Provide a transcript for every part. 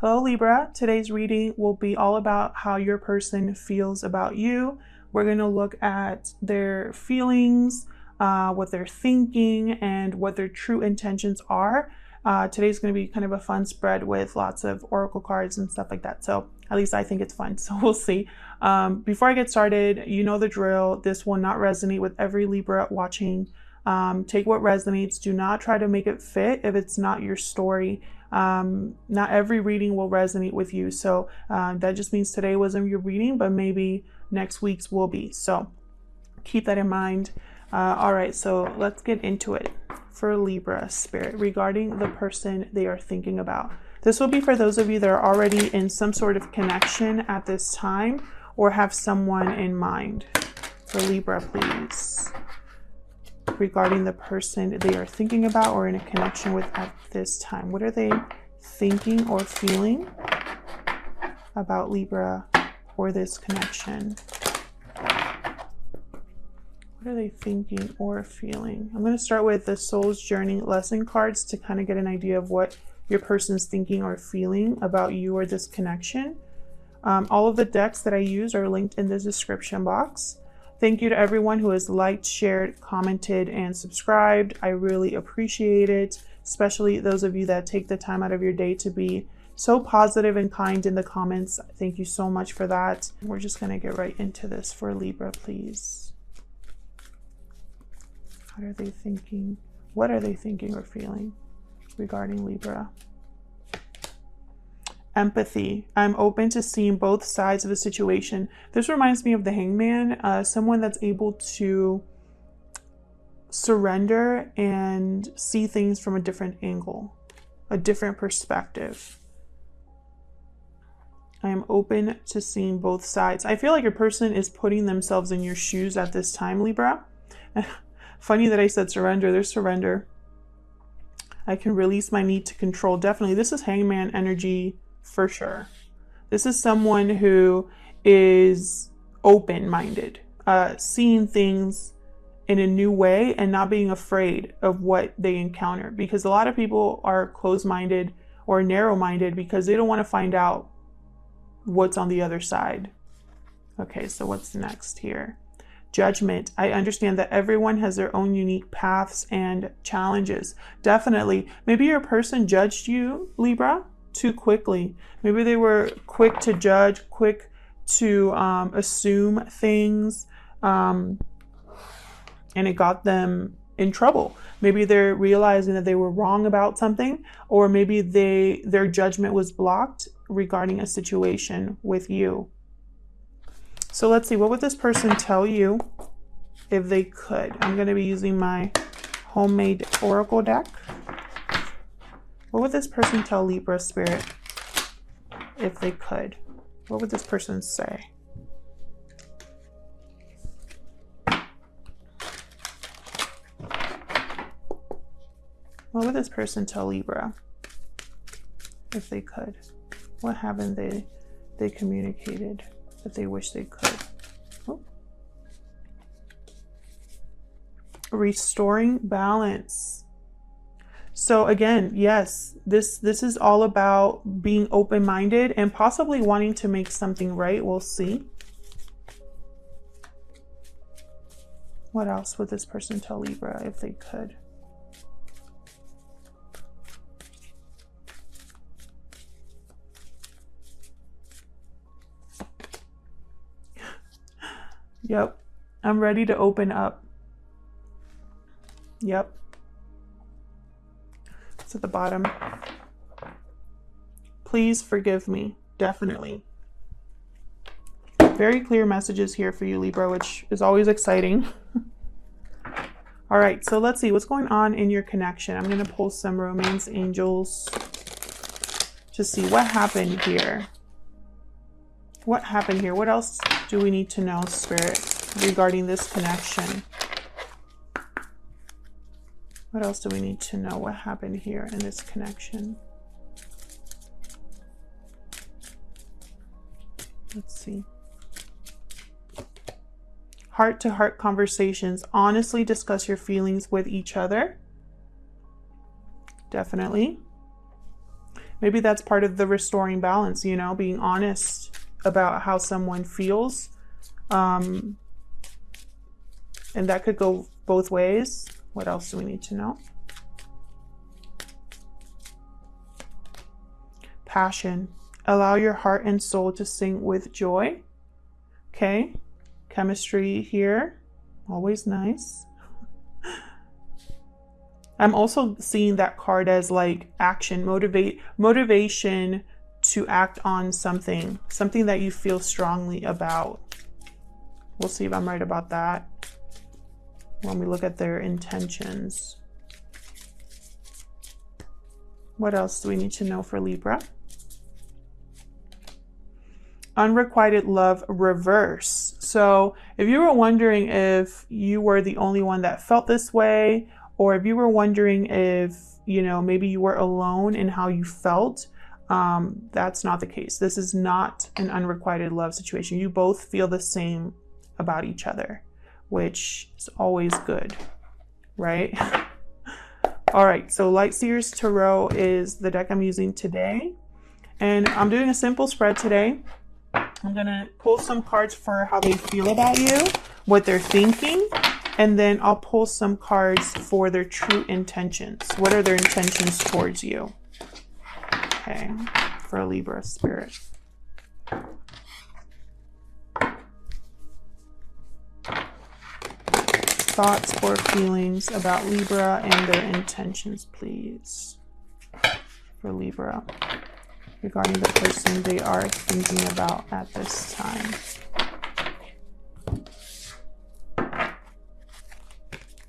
Hello Libra, today's reading will be all about how your person feels about you. We're going to look at their feelings, what they're thinking, and what their true intentions are. Today's going to be kind of a fun spread with lots of oracle cards and stuff like that. So at least I think it's fun. So we'll see. Before I get started, you know the drill. This will not resonate with every Libra watching. Take what resonates. Do not try to make it fit if it's not your story. Not every reading will resonate with you. So that just means today wasn't your reading, but maybe next week's will be. So keep that in mind. All right, so let's get into it for Libra spirit regarding the person they are thinking about. This will be for those of you that are already in some sort of connection at this time or have someone in mind. For Libra, please. Regarding the person they are thinking about or in a connection with at this time. What are they thinking or feeling about Libra or this connection? What are they thinking or feeling? I'm going to start with the Soul's Journey lesson cards to kind of get an idea of what your person's thinking or feeling about you or this connection. All of the decks that I use are linked in the description box. Thank you to everyone who has liked, shared, commented, and subscribed. I really appreciate it, especially those of you that take the time out of your day to be so positive and kind in the comments. Thank you so much for that. We're just going to get right into this for Libra, please. What are they thinking? What are they thinking or feeling regarding Libra? Empathy. I'm open to seeing both sides of a situation. This reminds me of the Hangman, someone that's able to surrender and see things from a different angle, a different perspective. I am open to seeing both sides. I feel like your person is putting themselves in your shoes at this time, Libra. Funny that I said surrender. There's surrender. I can release my need to control. Definitely. This is Hangman energy. For sure. This is someone who is open-minded, seeing things in a new way and not being afraid of what they encounter. Because a lot of people are closed-minded or narrow-minded because they don't want to find out what's on the other side. Okay, so what's next here? Judgment. I understand that everyone has their own unique paths and challenges. Definitely. Maybe your person judged you, Libra, too quickly. Maybe they were quick to judge, quick to assume things, and it got them in trouble. Maybe they're realizing that they were wrong about something, or maybe their judgment was blocked regarding a situation with you. So let's see, what would this person tell you if they could? I'm going to be using my homemade oracle deck. What would this person tell Libra spirit if they could? What would this person say? What would this person tell Libra if they could? What haven't they communicated that they wish they could? Oh. Restoring balance. So again, yes, this is all about being open-minded and possibly wanting to make something right. We'll see. What else would this person tell Libra if they could? Yep, I'm ready to open up. Yep. It's at the bottom. Please forgive me. Definitely. Very clear messages here for you, Libra, which is always exciting. All right, so let's see what's going on in your connection. I'm going to pull some romance angels to see what happened here. What happened here? What else do we need to know, Spirit, regarding this connection? What else do we need to know? What happened here in this connection? Let's see. Heart-to-heart conversations. Honestly discuss your feelings with each other. Definitely. Maybe that's part of the restoring balance, you know, being honest about how someone feels. And that could go both ways. What else do we need to know? Passion. Allow your heart and soul to sing with joy. Okay. Chemistry here. Always nice. I'm also seeing that card as like action, motivation to act on something that you feel strongly about. We'll see if I'm right about that when we look at their intentions. What else do we need to know for Libra? Unrequited love reverse. So if you were wondering if you were the only one that felt this way, or if you were wondering if, you know, maybe you were alone in how you felt, that's not the case. This is not an unrequited love situation. You both feel the same about each other, which is always good, right? All right, so Light Seers Tarot is the deck I'm using today. And I'm doing a simple spread today. I'm going to pull some cards for how they feel about you, what they're thinking, and then I'll pull some cards for their true intentions. What are their intentions towards you? Okay, for a Libra spirit. Thoughts or feelings about Libra and their intentions, please. For Libra, regarding the person they are thinking about at this time.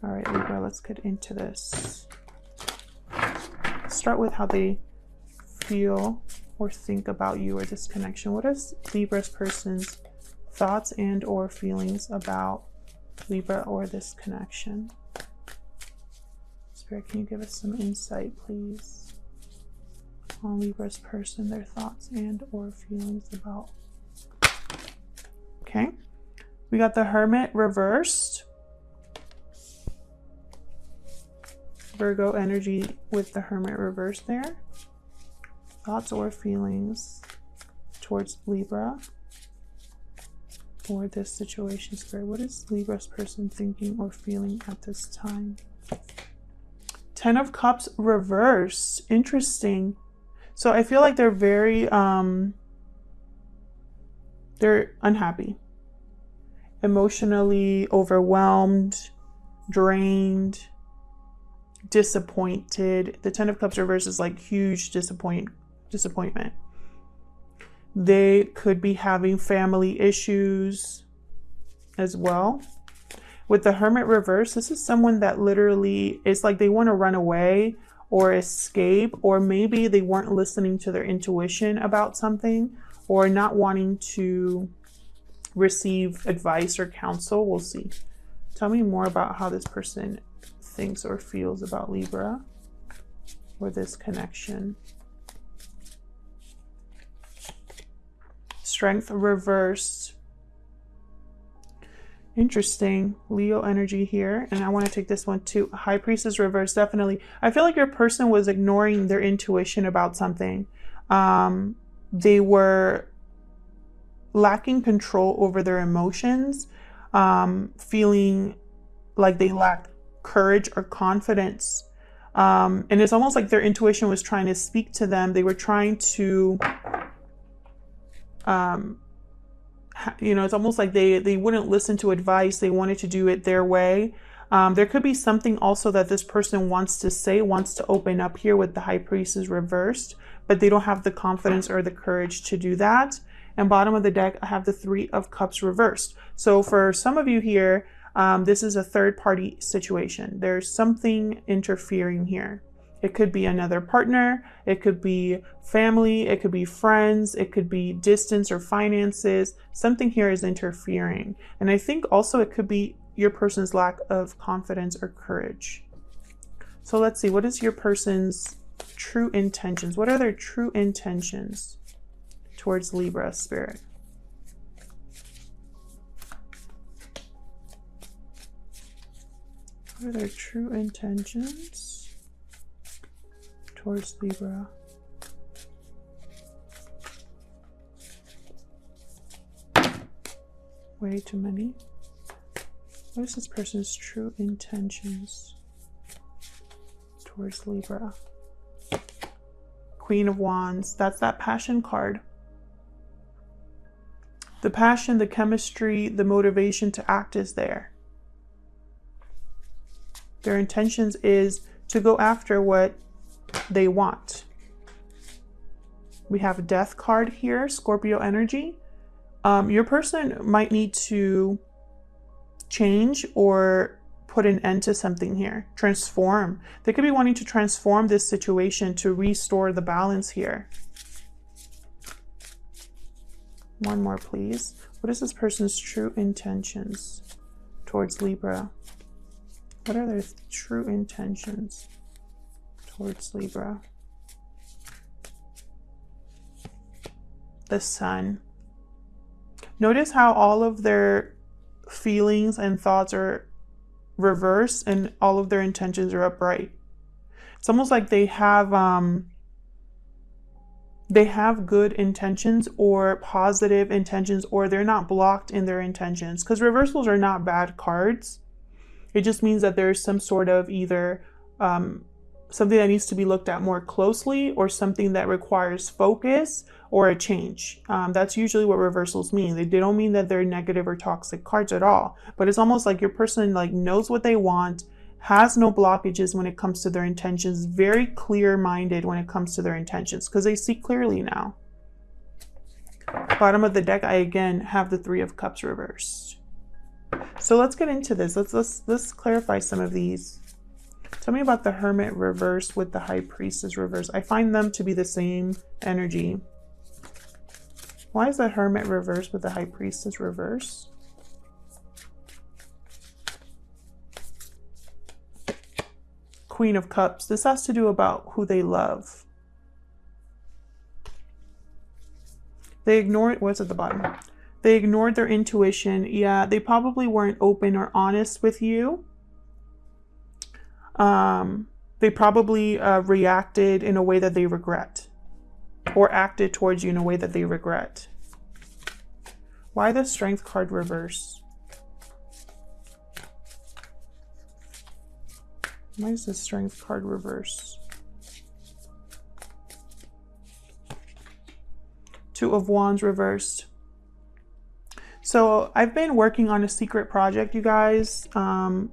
All right, Libra, let's get into this. Start with how they feel or think about you or this connection. What is Libra's person's thoughts and or feelings about Libra or this connection? Spirit, can you give us some insight, please, on Libra's person, their thoughts and or feelings about? Okay, we got the Hermit reversed. Virgo energy with the Hermit reversed there. Thoughts or feelings towards Libra or this situation, Spirit. What is Libra's person thinking or feeling at this time? Ten of Cups reversed. Interesting. So I feel like they're very, they're unhappy, emotionally overwhelmed, drained, disappointed. The Ten of Cups reverse is like huge disappointment. They could be having family issues as well. With the Hermit reverse, this is someone that literally is like they want to run away or escape, or maybe they weren't listening to their intuition about something, or not wanting to receive advice or counsel. We'll see. Tell me more about how this person thinks or feels about Libra or this connection. Strength reversed. Interesting. Leo energy here. And I want to take this one too. High Priestess reversed. Definitely. I feel like your person was ignoring their intuition about something. They were lacking control over their emotions, feeling like they lacked courage or confidence. And it's almost like their intuition was trying to speak to them. They were trying to, you know, it's almost like they wouldn't listen to advice. They wanted to do it their way. There could be something also that this person wants to say, wants to open up here with the High Priestess reversed, but they don't have the confidence or the courage to do that. And bottom of the deck, I have the Three of Cups reversed. So for some of you here, this is a third-party situation. There's something interfering here. It could be another partner. It could be family. It could be friends. It could be distance or finances. Something here is interfering. And I think also it could be your person's lack of confidence or courage. So let's see. What is your person's true intentions? What are their true intentions towards Libra, Spirit? What are their true intentions towards Libra? Way too many. What is this person's true intentions towards Libra? Queen of Wands. That's that passion card. The passion, the chemistry, the motivation to act is there. Their intentions is to go after what they want. We have a Death card here, Scorpio energy. Your person might need to change or put an end to something here. Transform. They could be wanting to transform this situation to restore the balance here. One more, please. What is this person's true intentions towards Libra? What are their true intentions towards Libra? The Sun. Notice how all of their feelings and thoughts are reversed and all of their intentions are upright. It's almost like they have good intentions or positive intentions, or they're not blocked in their intentions, because reversals are not bad cards. It just means that there's some sort of either something that needs to be looked at more closely, or something that requires focus or a change. That's usually what reversals mean. They don't mean that they're negative or toxic cards at all, but it's almost like your person knows what they want, has no blockages when it comes to their intentions, very clear-minded when it comes to their intentions, because they see clearly now. Bottom of the deck, I again have the Three of Cups reversed. So let's get into this. Let's clarify some of these. Tell me about the Hermit reverse with the High Priestess reverse. I find them to be the same energy. Why is the Hermit reverse with the High Priestess reverse? Queen of Cups. This has to do about who they love. They ignored, what's at the bottom? They ignored their intuition. Yeah, they probably weren't open or honest with you. They probably reacted in a way that they regret, or acted towards you in a way that they regret. Why the Strength card reverse? Why is the Strength card reverse? Two of Wands reversed. So I've been working on a secret project, you guys,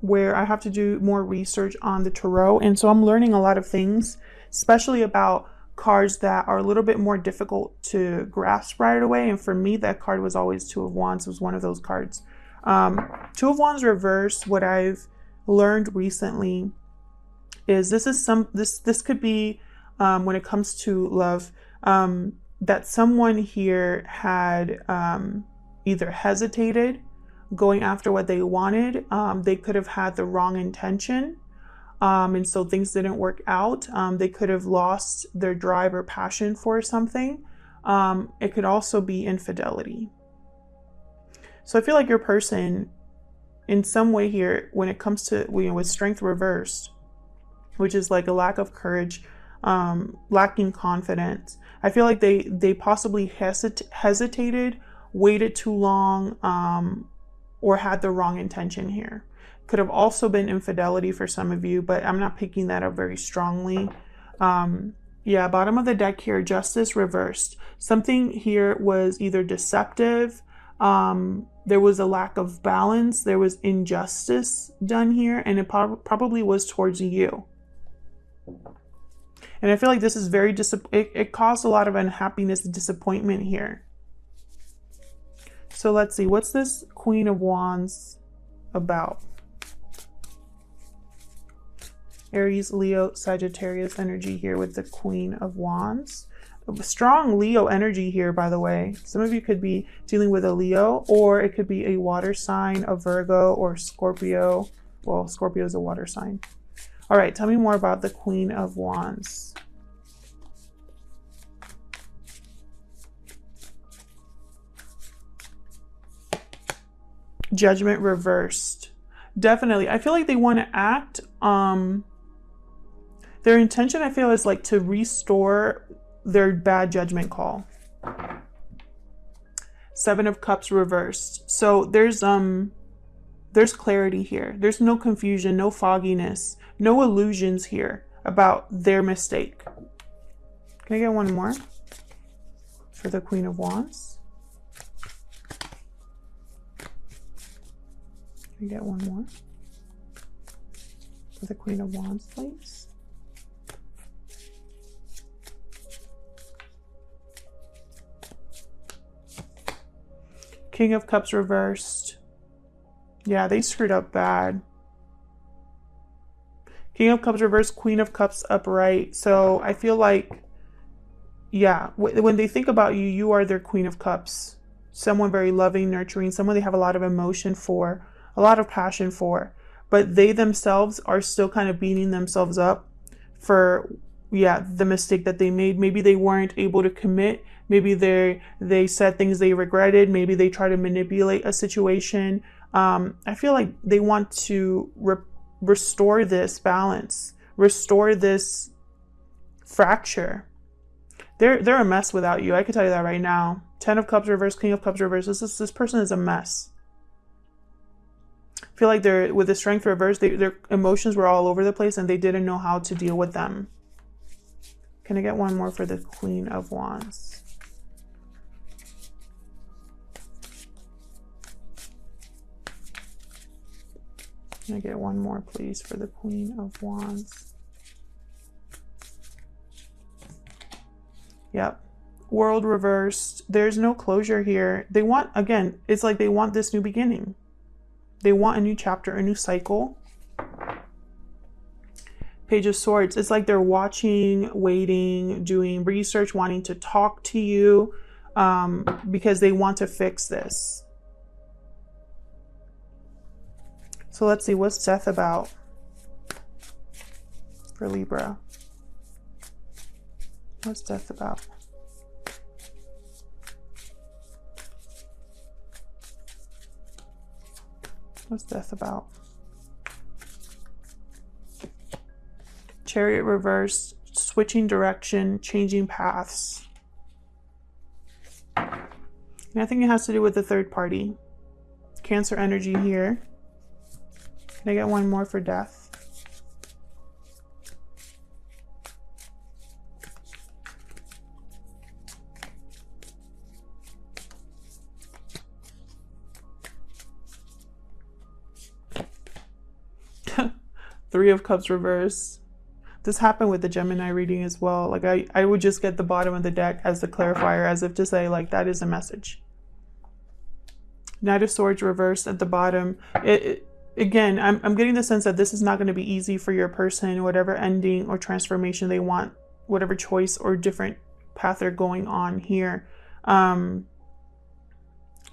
where I have to do more research on the tarot. And so I'm learning a lot of things, especially about cards that are a little bit more difficult to grasp right away. And for me, that card was always Two of Wands. It was one of those cards. Two of Wands reverse, what I've learned recently is this could be, when it comes to love, that someone here had either hesitated going after what they wanted. They could have had the wrong intention, and so things didn't work out. They could have lost their drive or passion for something. It could also be infidelity. So I feel like your person, in some way here, when it comes to, with Strength reversed, which is like a lack of courage, lacking confidence, I feel like they possibly hesitated, waited too long, or had the wrong intention here. Could have also been infidelity for some of you, but I'm not picking that up very strongly. Yeah, bottom of the deck here, Justice reversed. Something here was either deceptive, there was a lack of balance, there was injustice done here, and it probably was towards you. And I feel like this is very it caused a lot of unhappiness and disappointment here. So let's see, what's this Queen of Wands about? Aries, Leo, Sagittarius energy here with the Queen of Wands. Strong Leo energy here, by the way. Some of you could be dealing with a Leo, or it could be a water sign, a Virgo, or Scorpio. Well, Scorpio is a water sign. All right, tell me more about the Queen of Wands. Judgment reversed. Definitely. I feel like they want to act. Their intention, I feel, is like to restore their bad judgment call. Seven of Cups reversed. So there's clarity here. There's no confusion, no fogginess, no illusions here about their mistake. Can I get one more for the Queen of Wands? Can I get one more for the Queen of Wands, please? King of Cups reversed. Yeah, they screwed up bad. King of Cups reversed, Queen of Cups upright. So I feel like, yeah, when they think about you, you are their Queen of Cups. Someone very loving, nurturing, someone they have a lot of emotion for, a lot of passion for. But they themselves are still kind of beating themselves up for, yeah, the mistake that they made. Maybe they weren't able to commit. Maybe they said things they regretted. Maybe they tried to manipulate a situation. I feel like they want to restore this balance, restore this fracture. They're a mess without you. I can tell you that right now. 10 of Cups reversed, King of Cups reversed. This person is a mess. I feel like they're, with the Strength reversed, their emotions were all over the place and they didn't know how to deal with them. Can I get one more for the Queen of Wands? Can I get one more, please, for the Queen of Wands? Yep. World reversed. There's no closure here. They want, again, it's like they want this new beginning. They want a new chapter, a new cycle. Page of Swords. It's like they're watching, waiting, doing research, wanting to talk to you because they want to fix this. So let's see, what's death about for Libra? What's death about? What's death about? Chariot reversed, switching direction, changing paths. And I think it has to do with the third party. Cancer energy here. Can I get one more for death? Three of Cups reversed. This happened with the Gemini reading as well. Like I would just get the bottom of the deck as the clarifier, as if to say, like, that is a message. Knight of Swords reversed at the bottom. Again, I'm getting the sense that this is not going to be easy for your person, whatever ending or transformation they want, whatever choice or different path they're going on here. I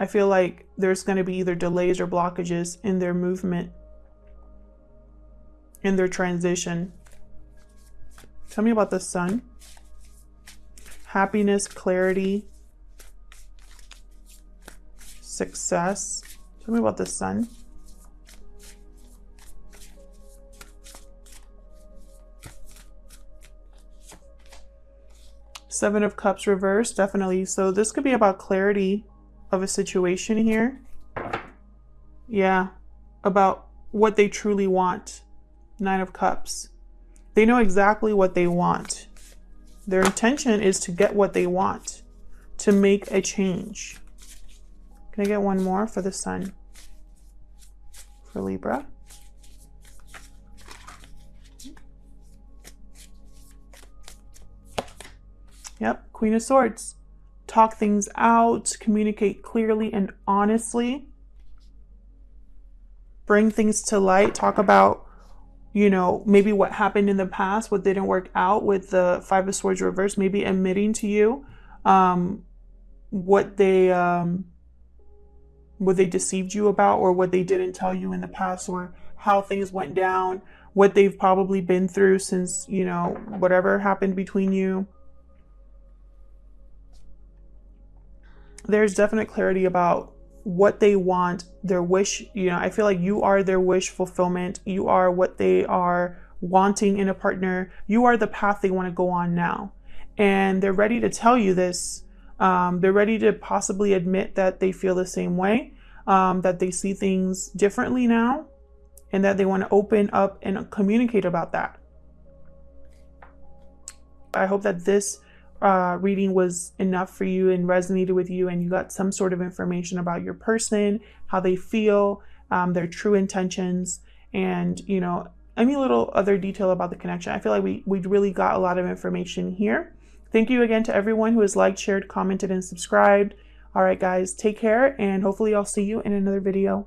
feel like there's going to be either delays or blockages in their movement, in their transition. Tell me about the Sun. Happiness, clarity, success. Tell me about the Sun. Seven of Cups reversed, definitely. So this could be about clarity of a situation here. Yeah, about what they truly want. Nine of Cups. They know exactly what they want. Their intention is to get what they want, to make a change. Can I get one more for the Sun? For Libra. Yep, Queen of Swords. Talk things out, communicate clearly and honestly. Bring things to light. Talk about, you know, maybe what happened in the past, what didn't work out with the Five of Swords reversed. Maybe admitting to you what they deceived you about, or what they didn't tell you in the past, or how things went down, what they've probably been through since, you know, whatever happened between you. There's definite clarity about what they want, their wish. You know, I feel like you are their wish fulfillment. You are what they are wanting in a partner. You are the path they want to go on now. And they're ready to tell you this They're ready to possibly admit that they feel the same way, that they see things differently now, and that they want to open up and communicate about that. I hope that this reading was enough for you and resonated with you, and you got some sort of information about your person, how they feel, their true intentions, and, you know, any little other detail about the connection. I feel like we really got a lot of information here. Thank you again to everyone who has liked, shared, commented, and subscribed. All right, guys, take care, and hopefully I'll see you in another video.